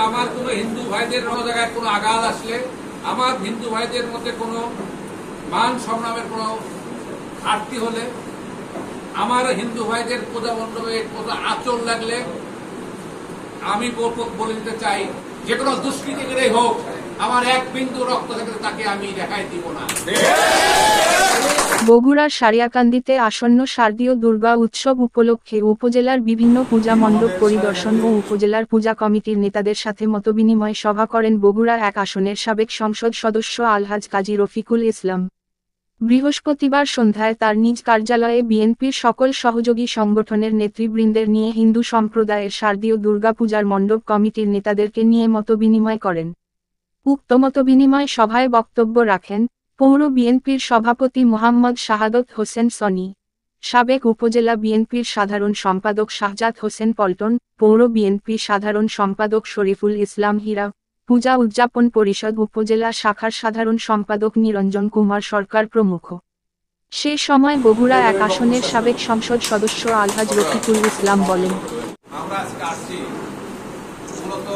আমার কোনো হিন্দু ভাইদের জায়গায় কোনো আঘাত আসলে, আমার হিন্দু ভাইদের মধ্যে কোনো মান সম্মানের কোনো ঘাটতি হলে, আমার হিন্দু ভাইদের পূজা মণ্ডপে কোনো আচরণ লাগলে আমি বলে দিতে চাই, যে কোনো দুষ্কৃতিকারী হোক, আমার এক বিন্দু রক্ত থাকলে তাকে আমি রেহাই দিব না। বগুড়ার সারিয়াকান্দিতে আসন্ন শারদীয় দুর্গা উৎসব উপলক্ষে উপজেলার বিভিন্ন পূজা মণ্ডপ পরিদর্শন ও উপজেলার পূজা কমিটির নেতাদের সাথে মতবিনিময় সভা করেন বগুড়া ১ আসনের সাবেক সংসদ সদস্য আলহাজ কাজী রফিকুল ইসলাম। বৃহস্পতিবার সন্ধ্যায় তার নিজ কার্যালয়ে বিএনপির সকল সহযোগী সংগঠনের নেতৃবৃন্দের নিয়ে হিন্দু সম্প্রদায়ের শারদীয় দুর্গাপূজার মণ্ডপ কমিটির নেতাদেরকে নিয়ে মতবিনিময় করেন। উক্ত মতবিনিময় সভায় বক্তব্য রাখেন পৌর বিএনপির সভাপতি মোহাম্মদ শাহাদত হোসেন সনি, সাবেক উপজেলা বিএনপির সাধারণ সম্পাদক শাহজাদ হোসেন পল্টন, পৌর বিএনপির সাধারণ সম্পাদক শরীফুল ইসলাম হীরা, পূজা উদযাপন পরিষদ উপজেলা শাখার সাধারণ সম্পাদক নিরঞ্জন কুমার সরকার প্রমুখ। সে সময় বগুড়া ১ আসনের সাবেক সংসদ সদস্য আলহাজ রফিকুল ইসলাম বলেন, আমরা আজকে আসছি মূলত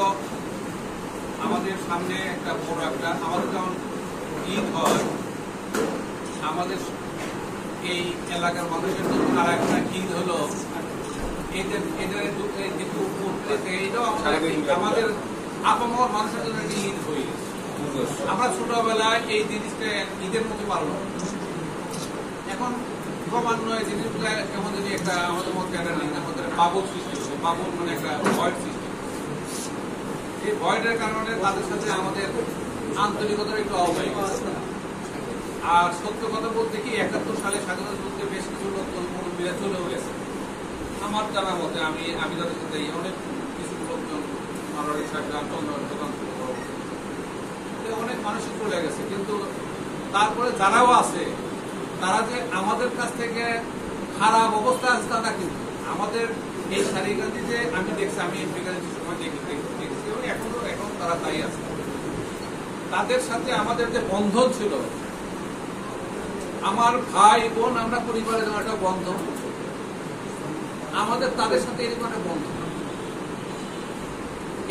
আমাদের সামনে একটা বড় একটা, আমাদের যেমন ঈদ হয়, আমাদের এই এলাকার মানুষের জন্য আর একটা ঈদ হলো এটাও আমাদের আপামর মানুষের জন্য একটা ঈদ হয়ে গেছে। আমরা ছোটবেলায় এই জিনিসটা ঈদের মতো পালন, এখন ক্রমান্বয়ে জিনিসগুলো কেমন যদি একটা আমাদের মধ্যে আমাদের বাবুর সৃষ্টি হচ্ছে, বাবুর মানে একটা ভয়ের সৃষ্টি। এই ভয়ের কারণে তাদের সাথে আমাদের আন্তরিকতার একটু অভাব হয়ে গেছে। আর সত্য কথা বলতে কি ৭১ সালে স্বাধীনতা যুদ্ধে বেশ কিছু লোক মুরব্বীরা চলেও গেছে আমার জানা মতে। আমি তাদের সাথে অনেক কিছু লোকজন অনেক মানুষই চলে গেছে, কিন্তু তারপরে যারাও আছে তারা যে আমাদের কাছ থেকে খারাপ অবস্থা আছে তা না, কিন্তু আমাদের এই সারিকান্দিতে আমি দেখছি, আমি সময় দেখেছি এখন তারা তাই আছে। তাদের সাথে আমাদের যে বন্ধন ছিল, আমার ভাই বোন, আমরা পরিবারের একটা বন্ধন, আমাদের তাদের সাথে এরকম একটা বন্ধন।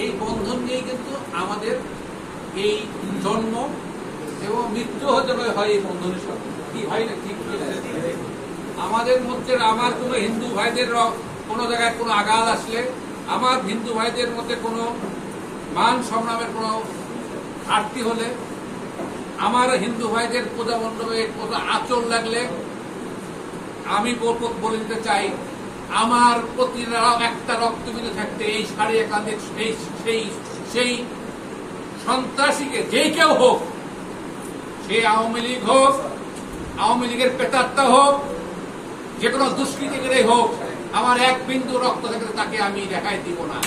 এই বন্ধন নিয়ে কিন্তু আমাদের এই জন্ম এবং মৃত্যু হতে হয় এই বন্ধনের সাথে। কি হয় না, ঠিক আমাদের মধ্যে আমার কোনো হিন্দু ভাইদের কোনো জায়গায় কোনো আঘাত আসলে, আমার হিন্দু ভাইদের মধ্যে কোনো মান সম্মানের কোনো ঘাটতি হলে, আমার হিন্দু ভাইদের পূজা মণ্ডপে কোনো আচরণ লাগলে আমি বলে দিতে চাই, আমার প্রতি একটা রক্তবিন্দু থাকতে এই সারিয়াকান্দির সেই সন্ত্রাসীকে, যে কেউ হোক, সে আওয়ামী লীগ হোক, আওয়ামী লীগের পেটাত্তা হোক, যে কোনো দুষ্কৃতিকারী হোক, আমার এক বিন্দু রক্ত থাকলে তাকে আমি রেহাই দিব না।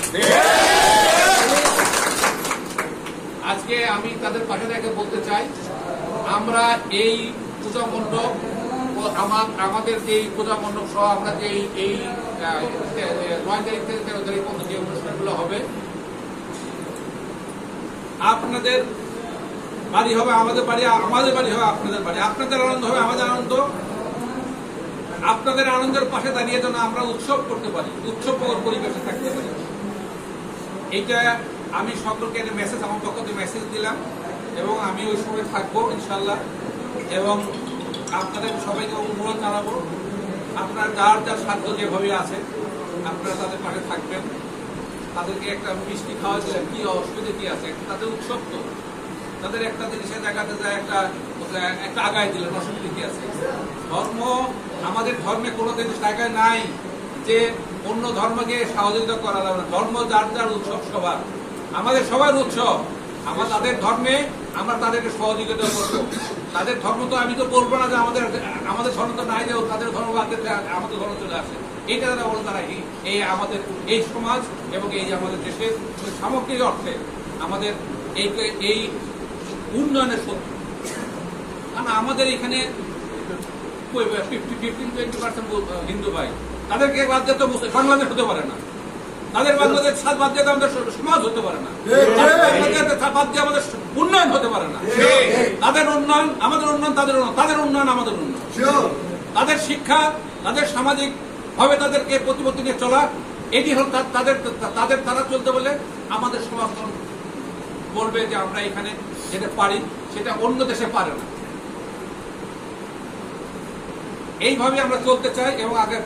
আজকে আমি তাদের পাশে থেকে বলতে চাই, আমরা এই পূজা মণ্ডপ, আমাদের যে পূজা মণ্ডপ সহ আমরা যে এই ৯ তারিখ থেকে ১৩ তারিখ পর্যন্ত যে অনুষ্ঠানগুলো হবে, আপনাদের বাড়ি হবে আমাদের বাড়ি, আমাদের বাড়ি হবে আপনাদের বাড়ি, আপনাদের আনন্দ হবে আমাদের আনন্দ। আপনাদের আনন্দের পাশে দাঁড়িয়ে যেন আমরা উৎসব করতে পারি, উৎসব পরিবেশে থাকতে পারি। এইটা আমি সকলকে একটা মেসেজ, আমার পক্ষ থেকে মেসেজ দিলাম, এবং আমি ওই সময় থাকবো ইনশাল্লাহ। এবং আপনাদের সবাইকে অনুরোধ জানাবো, আপনার যার যার সাধ্য যেভাবে আছে আপনারা তাদের পাশে থাকবেন, তাদেরকে একটা মিষ্টি খাওয়া দিলেন, কি অসুবিধা কি আছে, তাদের উৎসব তো, তাদের একটা জিনিসের জায়গাতে যায় একটা আগায় দিলেন, অসুবিধা কি আছে। ধর্ম, আমাদের ধর্মে কোনো জিনিস জায়গায় নাই যে অন্য ধর্মকে সহযোগিতা করা যাবে না। ধর্ম যার যার উৎসব সবার, আমাদের সবার উৎসব। আমরা তাদের ধর্মে আমরা তাদেরকে সহযোগিতা করবো। তাদের ধর্ম তো আমি তো বলবো না যে আমাদের ধর্ম তো নাই, যে তাদের ধর্ম আমাদের ধর্ম চলে আসে। এইটা তারা বলে তারা এই আমাদের এই সমাজ এবং এই যে আমাদের দেশের সামগ্রিক অর্থে আমাদের এই উন্নয়নের শক্তি। কারণ আমাদের এখানে 15-20% হিন্দু ভাই, তাদেরকে বাদ দিয়ে তো বাংলাদেশ হতে পারে না, তাদের বাংলাদেশ বাদ দিয়ে আমাদের সমাজ হতে পারে না, বাদ দিয়ে আমাদের উন্নয়ন হতে পারে না। তাদের উন্নয়ন আমাদের উন্নয়ন, তাদের উন্নয়ন আমাদের উন্নয়ন, তাদের শিক্ষা, তাদের সামাজিক ভাবে তাদেরকে প্রতিপত্তি নিয়ে চলা, এটি হল তারা চলতে বলে আমাদের সমাজতন্ত্র বলবে যে আমরা এখানে যেটা পারি সেটা অন্য দেশে পারে না। এইভাবে আমরা চলতে চাই এবং আগে